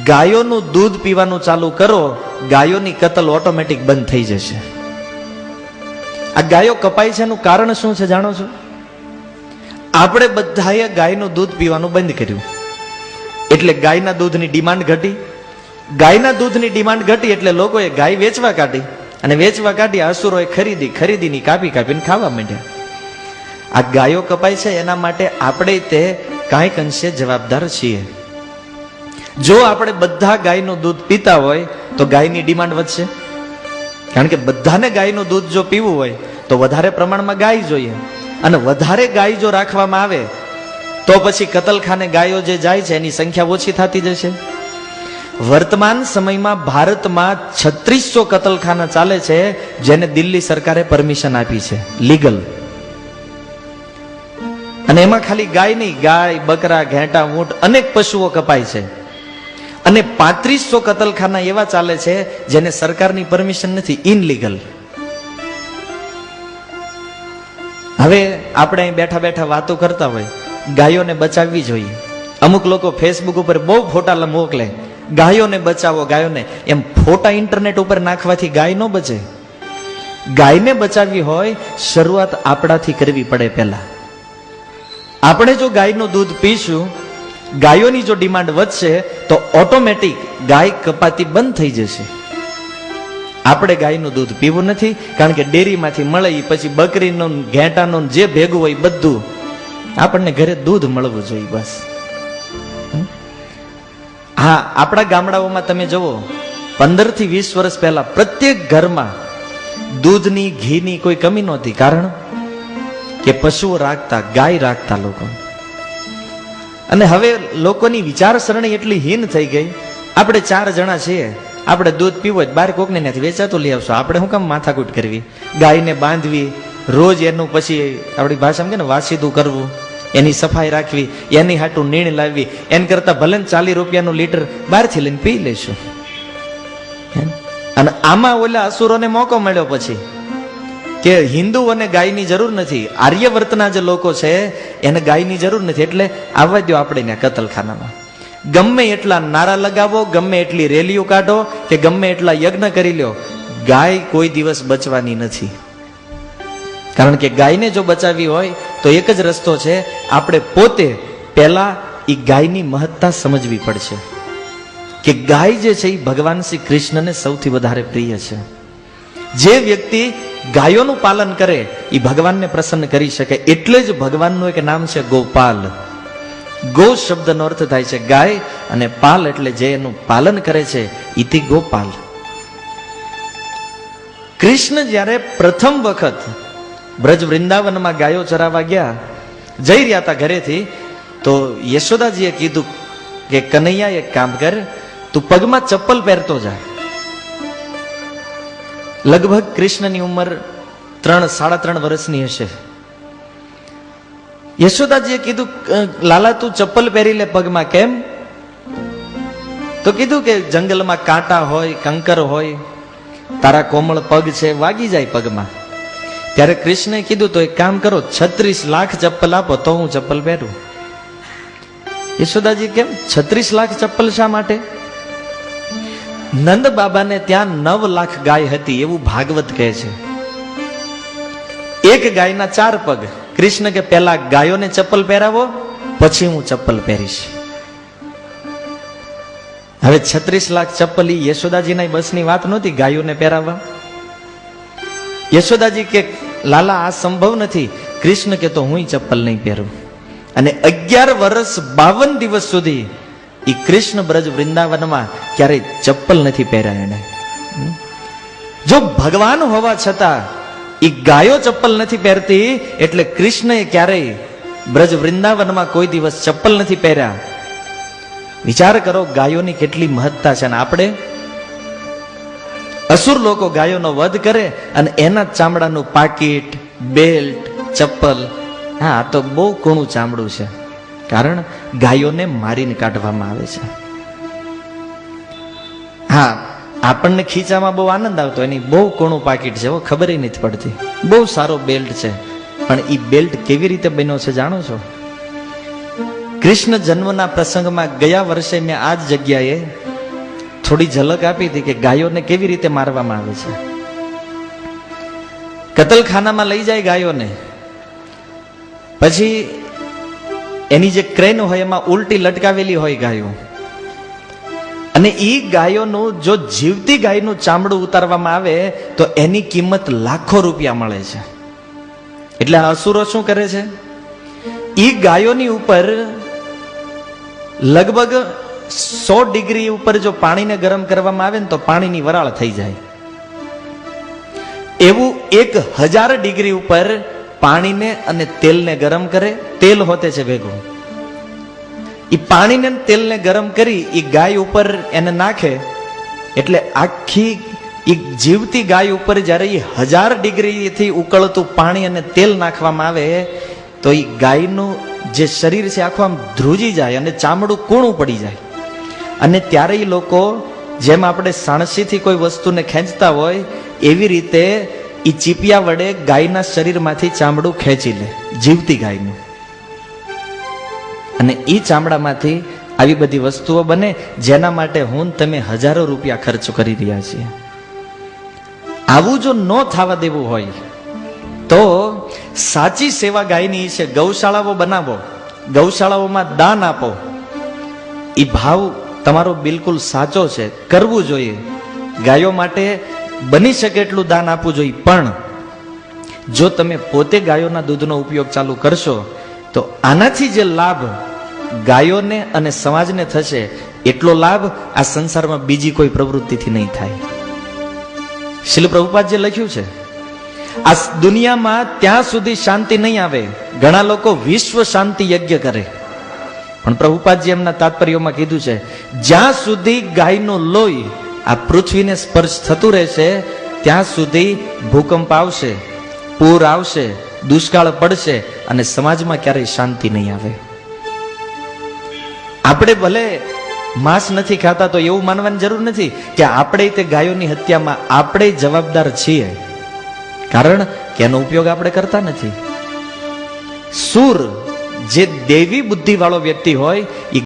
ગાયોનું દૂધ પીવાનું ચાલુ કરો, ગાયોની કતલ ઓટોમેટિક બંધ થઈ જશે. આ ગાયો કપાય છે એનું કારણ શું છે જાણો છો? આપણે બધાએ ગાયનું દૂધ પીવાનું બંધ કર્યું એટલે ગાયના દૂધની ડિમાન્ડ ઘટી. ગાયના દૂધની ડિમાન્ડ ઘટી એટલે લોકોએ ગાય વેચવા કાઢી, અને વેચવા કાઢી અસુરોએ ખરીદીની કાપીને ખાવા માંડ્યા. આ ગાયો કપાય છે એના માટે આપણે તે કાંઈક અંશે જવાબદાર છીએ. જો આપણે બધા ગાયનું દૂધ પીતા હોય તો ગાયની ડિમાન્ડ વધશે, કારણ કે બધાને ગાયનું દૂધ જો પીવું હોય તો વધારે પ્રમાણમાં ગાય જોઈએ, અને વધારે ગાય જો રાખવામાં આવે તો પછી કતલખાને ગાયો જે જાય છે એની સંખ્યા ઓછી થતી જશે. વર્તમાન સમયમાં ભારતમાં 3600 કતલખાના ચાલે છે જેને દિલ્હી સરકારે પરમિશન આપી છે, લીગલ. અને એમાં ખાલી ગાય નહીં, ગાય, બકરા, ઘેટા, ઊંટ અનેક પશુઓ કપાય છે. અને 3500 કતલખાના એવા ચાલે છે જેને સરકારની પરમિશન નથી, ઇનલીગલ. હવે આપણે અહીં બેઠા બેઠા વાતો કરતા હોય, ગાયોને બચાવવી જોઈએ. અમુક લોકો ફેસબુક ઉપર બહુ ફોટા મોકલે, ગાયોને બચાવો, ગાયોને. એમ ફોટા ઇન્ટરનેટ ઉપર નાખવાથી ગાય ન બચે. ગાયને બચાવવી હોય શરૂઆત આપણાથી કરવી પડે. પહેલા આપણે જો ગાયનું દૂધ પીશું, ગાયોની જો ડિમાન્ડ વધશે તો ઓટોમેટિક ગાય કપાતી બંધ થઈ જશે. આપણે ગાયનું દૂધ પીવું નથી, કારણ કે ડેરીમાંથી મળે પછી બકરીનું, ઘેટાનું જે ભેગું હોય બધું આપણને ઘરે દૂધ મળવું જોઈએ, બસ. હા, આપણા ગામડાઓમાં તમે જુઓ, 15 થી 20 વર્ષ પહેલા પ્રત્યેક ઘરમાં દૂધની, ઘીની કોઈ કમી નહોતી. કારણ કે પશુઓ રાખતા, ગાય રાખતા લોકો. અને હવે લોકોની વિચારસરણી એટલી હીન થઈ ગઈ. આપણે 4 જણા છીએ, આપણે દૂધ પીવું હોય બહાર કોકને નથી વેચાતું લઈ આવશો. આપણે શું કામ માથાકૂટ કરવી? ગાયને બાંધવી, રોજ એનું પછી આપણી ભાષામાં કે ને વાસીદું કરવું, એની સફાઈ રાખવી, એની હાટું નીણ લાવવી, એન કરતા ભલે 40 રૂપિયાનું લીટર બહારથી લઈને પી લેશું. અને આમાં ઓલા અસુરોને મોકો મળ્યો પછી કે હિન્દુઓને ગાયની જરૂર નથી, આર્યવર્તના જે લોકો છે એને ગાયની જરૂર નથી, એટલે આવવા દો આપણે કતલખાનામાં. ગમે એટલા નારા લગાવો, ગમે એટલી રેલીઓ કાઢો, કે ગમે એટલા યજ્ઞ કરી લ્યો, ગાય કોઈ દિવસ બચવાની નથી. કારણ કે ગાયને જો બચાવવી હોય તો એક જ રસ્તો છે, આપણે પોતે પહેલા એ ગાયની મહત્તા સમજવી પડશે કે ગાય જે છે એ ભગવાન શ્રી કૃષ્ણને સૌથી વધારે પ્રિય છે. જે વ્યક્તિ ગાયોનું પાલન કરે એ ભગવાનને પ્રસન્ન કરી શકે. એટલે જ ભગવાનનું એક નામ છે ગોપાલ. ગો શબ્દનો અર્થ થાય છે ગાય, અને પાલ એટલે જે એનું પાલન કરે છે ઇતિ ગોપાલ. કૃષ્ણ જ્યારે પ્રથમ વખત બ્રજ વૃંદાવનમાં ગાયો ચરાવવા ગયા, જઈ રહ્યા હતા ઘરેથી, તો યશોદાજીએ કીધું કે કનૈયા એક કામ કર, તું પગમાં ચપ્પલ પહેરતો જા. લગભગ કૃષ્ણની ઉંમર 3-3.5 વર્ષની હશે. યશોદાજીએ કીધું લાલા તું ચપ્પલ પહેરી લે પગમાં. કેમ? તો કીધું કે જંગલમાં કાંટા હોય, કંકર હોય, તારા કોમળ પગ છે, વાગી જાય પગમાં. ત્યારે કૃષ્ણે કીધું તો એક કામ કરો, 36 લાખ ચપ્પલ આપો તો હું ચપ્પલ પહેરું. યશોદાજી કેમ 36 લાખ ચપ્પલ શા માટે? નંદ બાબાને ત્યાં 9 લાખ ગાય હતી એવું ભાગવત કહે છે. એક ગાયના 4 પગ. કૃષ્ણ કે પહેલા ગાયોને ચપ્પલ પહેરાવો, પછી હું ચપ્પલ પહેરીશ. હવે 36 લાખ ચપ્પલ યશોદાજીના બસની વાત નહોતી ગાયોને પહેરાવવા. યશોદાજી કે લાલા આ સંભવ નથી. કૃષ્ણ કે તો હું ચપ્પલ નહીં પહેરું. અને 11 વર્ષ 52 દિવસ સુધી એ કૃષ્ણ બ્રજ વૃંદાવનમાં ક્યારેય ચપ્પલ નથી પહેર્યા એને. જો ભગવાન હોવા છતાં એ ગાયો ચપ્પલ નથી પહેરતી, એટલે કૃષ્ણએ ક્યારેય બ્રજ વૃંદાવનમાં કોઈ દિવસ ચપ્પલ નથી પહેર્યા. વિચાર કરો ગાયોની કેટલી મહત્તા છે. અને આપણે અસુર લોકો ગાયોનો વધ કરે અને એના ચામડાનું પાકીટ, બેલ્ટ, ચપ્પલ. હા, આ તો બહુ કોણું ચામડું છે, કારણ ગાયોને મારીને કાઢવામાં આવે છે. હા, આપણને ખીચામાં બહુ આનંદ આવતો, એની બહુ કોણું પાકીટ છે, ખબર નથી પડતી. બહુ સારો બેલ્ટ છે, પણ એ બેલ્ટ કેવી રીતે બન્યો છે જાણો છો? કૃષ્ણ જન્મના પ્રસંગમાં ગયા વર્ષે મેં આ જ જગ્યાએ થોડી ઝલક આપી હતી કે ગાયોને કેવી રીતે મારવામાં આવે છે. કતલખાનામાં લઈ જાય ગાયોને, પછી એની જે ક્રેન હોય એમાં ઉલટી લટકાવેલી હોય ગાયો, અને એ ગાયોનું જો જીવતી ગાયનું ચામડું ઉતારવામાં આવે તો એની કિંમત લાખો રૂપિયા મળે છે. એટલે અસુરો શું કરે છે, એ ગાયોની ઉપર લગભગ 100 ડિગ્રી ઉપર જો પાણીને ગરમ કરવામાં આવે ને તો પાણીની વરાળ થઈ જાય. એવું 1000 ડિગ્રી ઉપર પાણીને અને તેલને ગરમ કરે, તેલ હોતે છે ભેગું, એ પાણીને તેલને ગરમ કરી એ ગાય ઉપર એને નાખે, એટલે આખી એ જીવતી ગાય ઉપર જ્યારે એ 1000 ડિગ્રીથી ઉકળતું પાણી અને તેલ નાખવામાં આવે તો એ ગાયનું જે શરીર છે આખું આમ ધ્રુજી જાય અને ચામડું કૂણું પડી જાય. અને ત્યારે એ લોકો જેમ આપણે સાણસીથી કોઈ વસ્તુને ખેંચતા હોય એવી રીતે એ ચીપિયા વડે ગાયના શરીરમાંથી ચામડું ખેંચી લે, જીવતી ગાયનું. અને એ ચામડામાંથી આવી બધી વસ્તુઓ બને જેના માટે હું તમે હજારો રૂપિયા ખર્ચ કરી રહ્યા છીએ. આવું જો ન થવા દેવું હોય તો સાચી સેવા ગાયની છે. ગૌશાળાઓ બનાવો, ગૌશાળાઓમાં દાન આપો, એ ભાવ તમારો બિલકુલ સાચો છે, કરવું જોઈએ. ગાયો માટે બની શકે એટલું દાન આપવું જોઈએ. પણ જો તમે પોતે ગાયોના દૂધનો ઉપયોગ ચાલુ કરશો તો આનાથી જે લાભ ગાયોને અને સમાજને થશે એટલો લાભ આ સંસારમાં બીજી કોઈ પ્રવૃત્તિથી નહીં થાય. શીલ પ્રભુપાદ જે લખ્યું છે, આ દુનિયામાં ત્યાં સુધી શાંતિ નહીં આવે. ઘણા લોકો વિશ્વ શાંતિ યજ્ઞ કરે, પણ પ્રભુપાદજી એમના તાત્પર્યોમાં કીધું છે જ્યાં સુધી ગાયનું લોહી આ પૃથ્વીને સ્પર્શ થતું રહેશે ત્યાં સુધી ભૂકંપ આવશે, પૂર આવશે, દુષ્કાળ પડશે અને સમાજમાં ક્યારેય શાંતિ નહીં આવે. આપણે ભલે માંસ નથી ખાતા તો એવું માનવાની જરૂર નથી કે આપણે તે ગાયોની હત્યામાં આપણે જવાબદાર છીએ, કારણ કે એનો ઉપયોગ આપણે કરતા નથી. સૂર જે દેવી બુદ્ધિ વાળો વ્યક્તિ હોય એ